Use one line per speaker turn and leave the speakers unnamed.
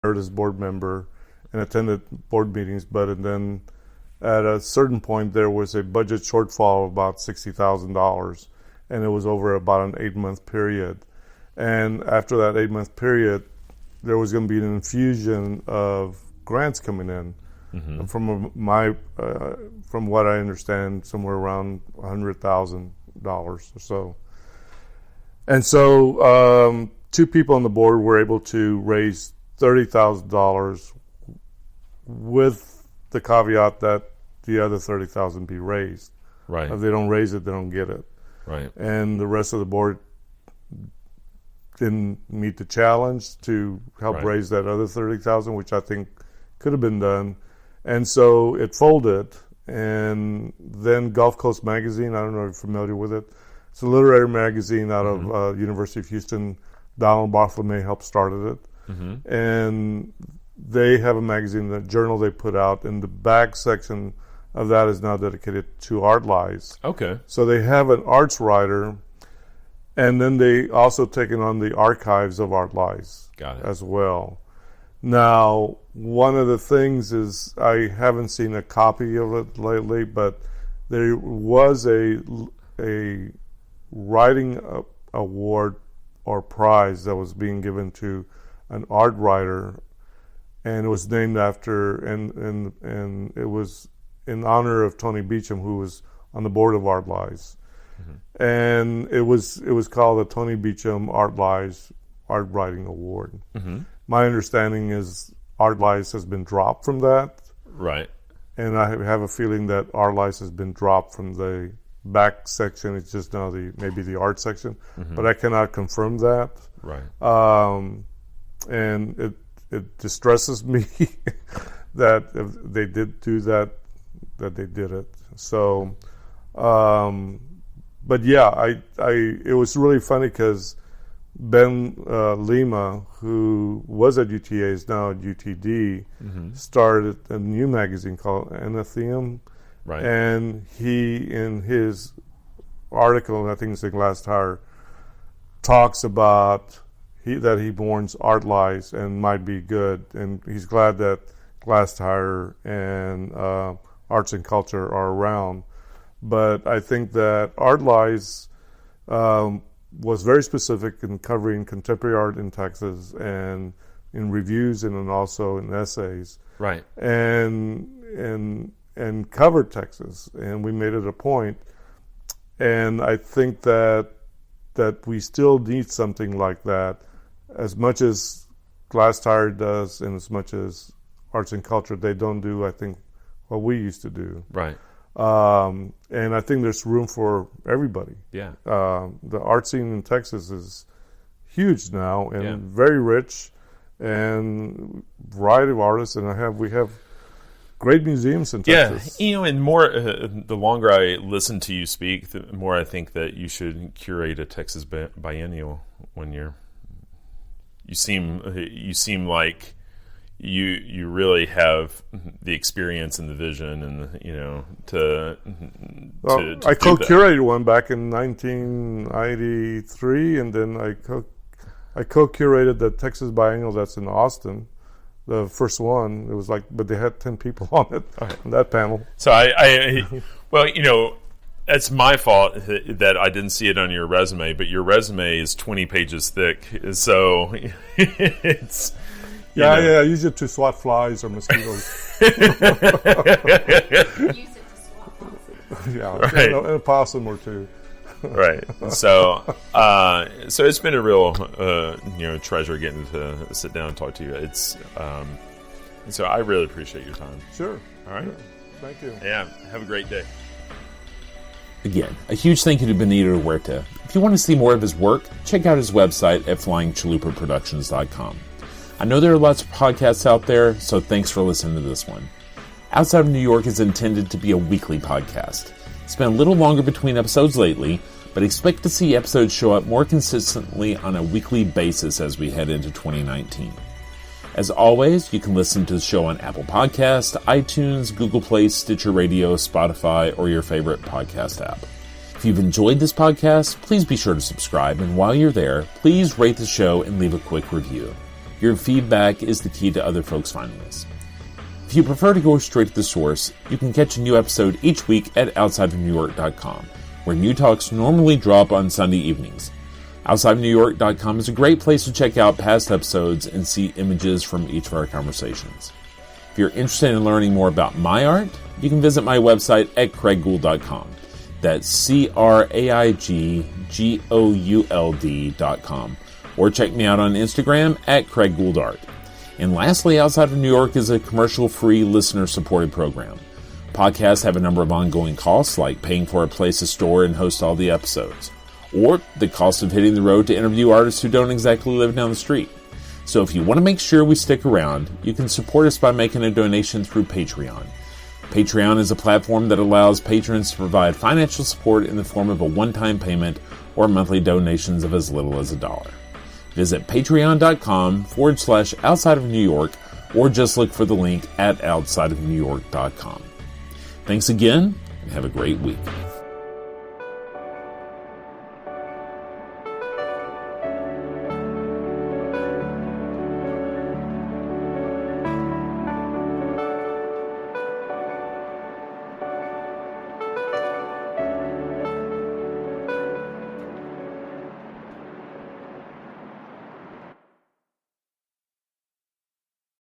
Emeritus board member and attended board meetings, but then at a certain point there was a budget shortfall of about $60,000, and it was over about an 8-month period. And after that 8-month period, there was going to be an infusion of grants coming in. Mm-hmm. From what I understand, somewhere around $100,000 or so. And so 2 people on the board were able to raise $30,000 with the caveat that the other $30,000 be raised.
Right.
If they don't raise it, they don't get it.
Right.
And the rest of the board didn't meet the challenge to help raise that other $30,000, which I think could have been done. And so it folded. And then Gulf Coast Magazine, I don't know if you're familiar with it. It's a literary magazine out of University of Houston. Donald Bartholomew helped started it. Mm-hmm. And they have a magazine, the journal they put out, and the back section of that is now dedicated to Art Lies.
Okay.
So they have an arts writer, and then they also taken on the archives of Art Lies as well. Now, one of the things is I haven't seen a copy of it lately, but there was a writing award or prize that was being given to an art writer, and it was named after and it was in honor of Tony Beecham, who was on the board of Art Lies. Mm-hmm. And it was called the Tony Beecham Art Lies Art Writing Award. Mm-hmm. My understanding is Art Lies has been dropped from that.
Right.
And I have a feeling that Art Lies has been dropped from the back section. It's just now maybe the art section. Mm-hmm. But I cannot confirm that.
Right.
And it distresses me that if they did do that they did it. So, but yeah, it was really funny because Ben Lima, who was at UTA, is now at UTD, started a new magazine called Anathema.
Right.
And he, in his article, I think it's in Glass Tire, talks about that he mourns Art Lies and might be good. And he's glad that Glass Tire and Arts and Culture are around. But I think that Art Lies was very specific in covering contemporary art in Texas and in reviews and also in essays.
Right.
And covered Texas, and we made it a point. And I think that we still need something like that, as much as Glass Tire does, and as much as Arts and Culture, they don't do, I think, what we used to do.
Right.
And I think there's room for everybody.
Yeah.
The art scene in Texas is huge now and very rich, and variety of artists, and we have great museums in Texas.
Yeah, and more. The longer I listen to you speak, the more I think that you should curate a Texas biennial when you seem like you really have the experience and the vision, and
I co-curated one back in 1993, and then I co-curated the Texas Biennial that's in Austin. The first one, it was but they had 10 people on it, on that panel.
So that's my fault that I didn't see it on your resume, but your resume is 20 pages thick, so it's...
I use it to swat flies or mosquitoes.
Use it to swat flies.
And a possum or two.
Right. So it's been a real treasure getting to sit down and talk to you. It's so I really appreciate your time.
Sure.
All right.
Sure. Thank you.
Yeah. Have a great day.
Again, a huge thank you to Benito Huerta. If you want to see more of his work, check out his website at flyingchalupaproductions.com. I know there are lots of podcasts out there, so thanks for listening to this one. Outside of New York is intended to be a weekly podcast. It's been a little longer between episodes lately, but expect to see episodes show up more consistently on a weekly basis as we head into 2019. As always, you can listen to the show on Apple Podcasts, iTunes, Google Play, Stitcher Radio, Spotify, or your favorite podcast app. If you've enjoyed this podcast, please be sure to subscribe, and while you're there, please rate the show and leave a quick review. Your feedback is the key to other folks finding us. If you prefer to go straight to the source, you can catch a new episode each week at outsideofnewyork.com, where new talks normally drop on Sunday evenings. Outsideofnewyork.com is a great place to check out past episodes and see images from each of our conversations. If you're interested in learning more about my art, you can visit my website at craiggould.com. That's CraigGould.com. Or check me out on Instagram at CraigGouldArt. And lastly, Outside of New York is a commercial-free, listener-supported program. Podcasts have a number of ongoing costs, like paying for a place to store and host all the episodes, or the cost of hitting the road to interview artists who don't exactly live down the street. So if you want to make sure we stick around, you can support us by making a donation through Patreon. Patreon is a platform that allows patrons to provide financial support in the form of a one-time payment or monthly donations of as little as $1. Visit patreon.com/outside of New York, or just look for the link at outsideofnewyork.com. Thanks again, and have a great week.